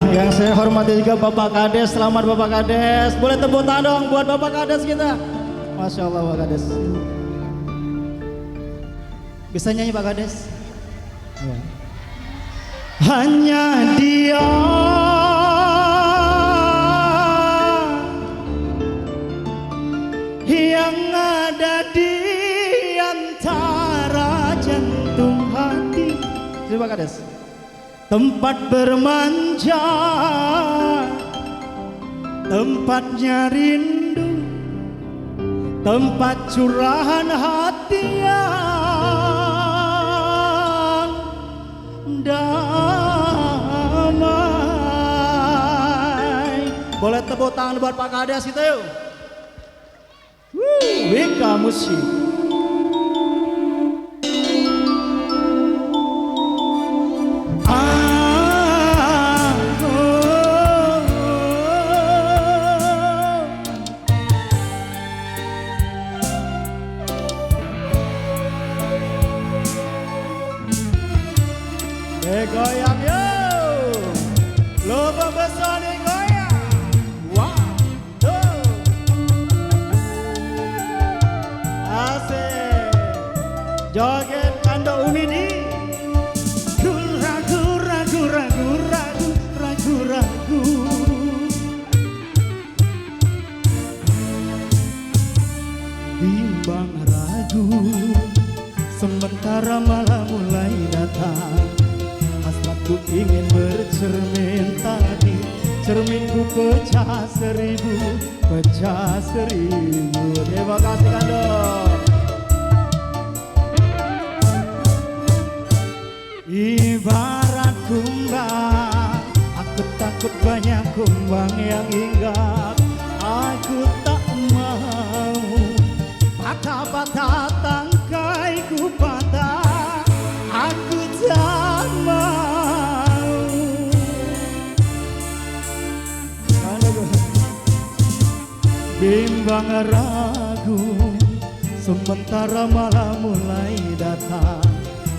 Yang saya hormati juga Bapak Kades. Selamat Bapak Kades. Boleh tepuk tangan dong buat Bapak Kades kita. Masya Allah Bapak Kades. Bisa nyanyi Pak Kades? Ya. Hanya dia yang ada di antara jantung hati. Terima kasih. Tempat bermanja, tempatnya rindu, tempat curahan hati yang damai. Boleh tepuk tangan buat Pak Kades kita yuk. Wika Musik. Goyang yo, lomba besar nih goyang. One, two, asik. Joget kando umidi. Ragu, ragu, ragu, ragu, ragu, ragu. Bimbang ragu, sementara malam mulai datang. Hasratku ingin bercermin tadi, cerminku pecah seribu, pecah seribu. Terima kasih Kando. Ibarat kumbang, aku takut banyak kumbang yang hinggap. Aku tak mau patah-patah tangkaiku patah. Aku tak mau. Bimbang ragu, sementara malam mulai datang.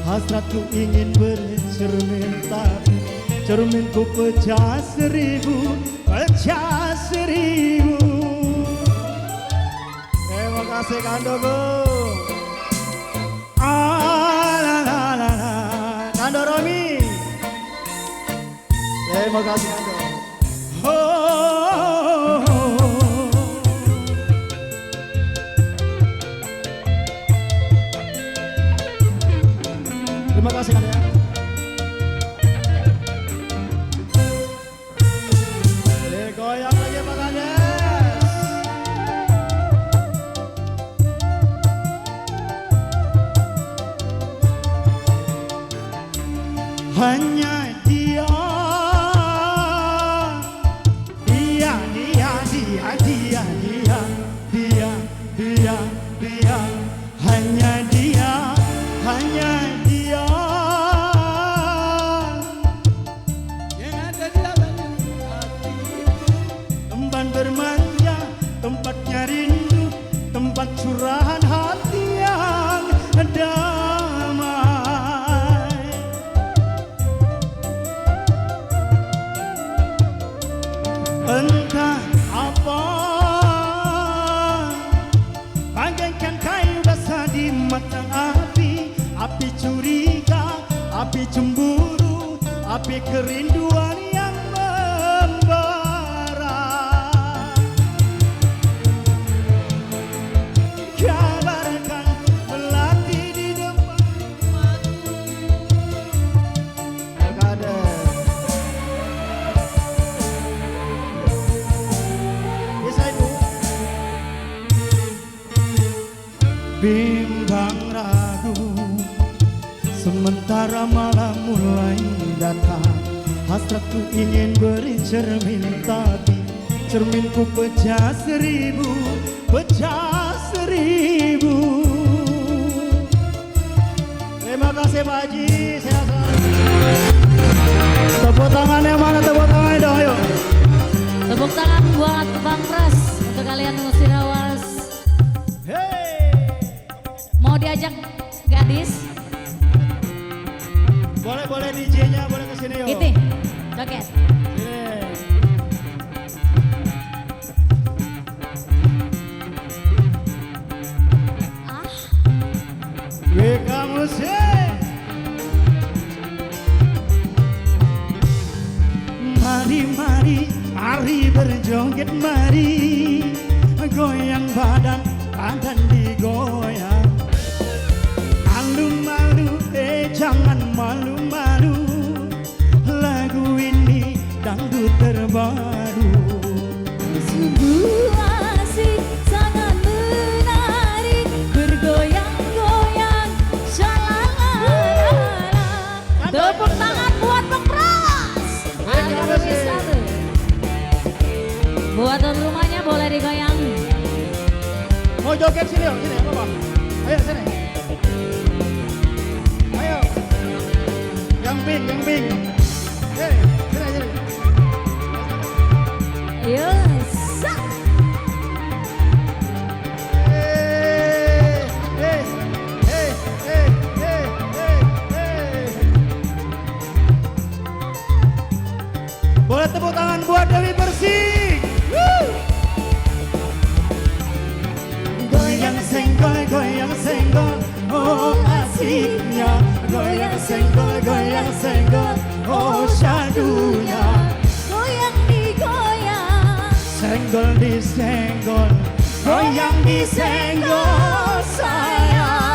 Hasratku ingin bercermin tapi cerminku pecah seribu, pecah seribu. Terima kasih Kando Bung. Kando Romi. Terima kasih Kando. Terima kasih Kando ya. Goyang lagi Pak Kades. Hanya dia, dia, dia, dia, dia, dia, dia, dia, dia, hanya dia, hanya dia yang ada di dalam hati. Tempat bermanja, tempatnya rindu, tempat curahan hati yang damai. Entah apa, bagaikan kayu basah di mata api, api curiga, api cemburu, api kerinduan yang membara. Kabarkan melati di depan mata. Bimbang ragu, sementara malam mulai datang. Hasratku ingin bercermin tapi cerminku pecah seribu, pecah seribu. Terima kasih Pak Haji, sehat selalu. Tepuk tangannya mana, tepuk tangannya dong ayo. Tepuk tangan buat Bang Pras untuk kalian Musirawas. Mau diajak gadis? Boleh DJ-nya boleh kesini yuk. Gitu, joget. Sini. Mari berjoget mari, goyang badan digoyang. Malu-malu, jangan malu-malu, lagu ini dangdut terbaru. Sungguh asik, sangat menarik, bergoyang-goyang, shalalala. Tepuk tangan buat Bang Pras. Agak bisa tuh. Buat tuan rumahnya boleh digoyang. Mau joget sini yuk, sini apa bang? Ayo sini. Ayo. Yang bing. Sini. Ayo, sak. Boleh tepuk tangan buat Dewi Persik. Goyang senggol, oh asiknya. Goyang senggol, oh syadunya. Goyang digoyang, Senggol disenggol, goyang disenggol sayang.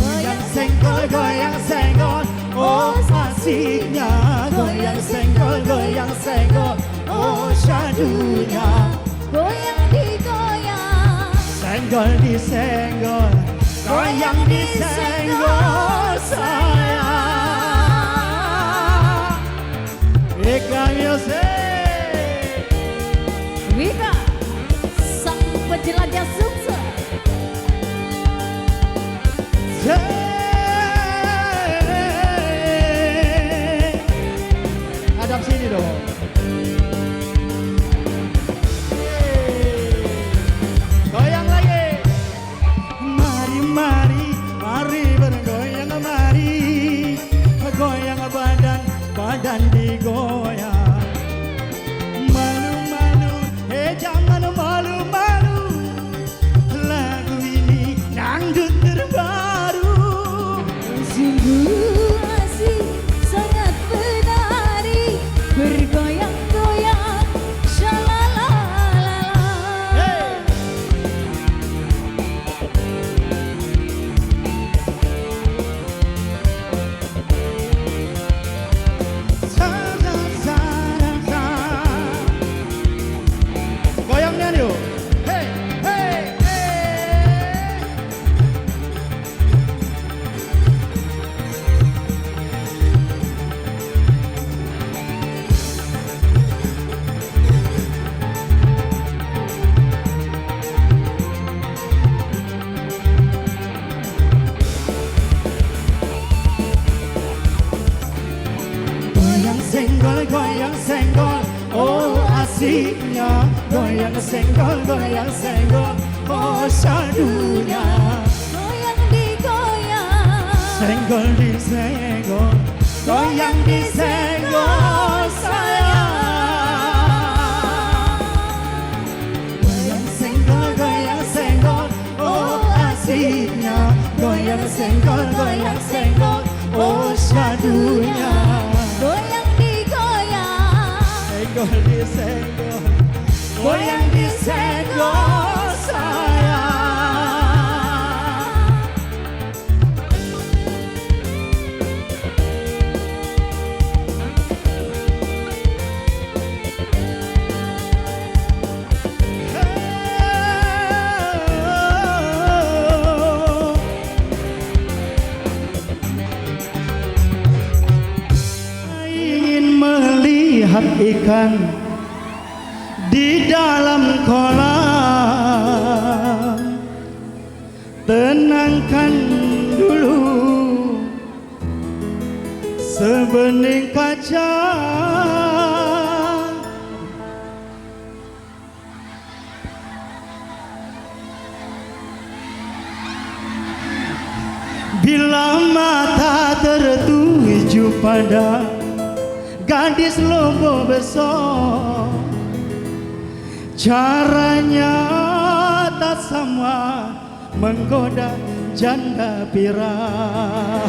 Goyang senggol, oh asiknya. Goyang senggol, oh syadunya. goyang digoyang, Senggol disenggol, goyang disenggol sayang. Ika Music. Wika, sang penjelajah sukses. Hadap sini dong. Goyang lagi. Mari bergoyang mari. Goyang badan digoyang. Malu-malu, jangan malu-malu. Lagu ini dangdut terbaru. Sungguh asik, sangat menarik, bergoyang-goyang, shalalalala. Goyangnya yuk. Hey. Goyang senggol, oh asiknya. Goyang senggol, oh syadunya. Goyang digoyang, Senggol disenggol, goyang disenggol sayang. Goyang senggol, oh asiknya. Goyang senggol, oh syadunya. goyang digoyang, Senggol disenggol, goyang disenggol sayang. Ingin melihat ikan di dalam kolam, tenangkan dulu sebening kaca. Bila mata tertuju pada gadis lobo besar, caranya tak sama menggoda janda pirang.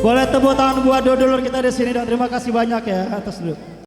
Boleh tepuk tangan buat dulur kita di sini dan terima kasih banyak ya atas dulu.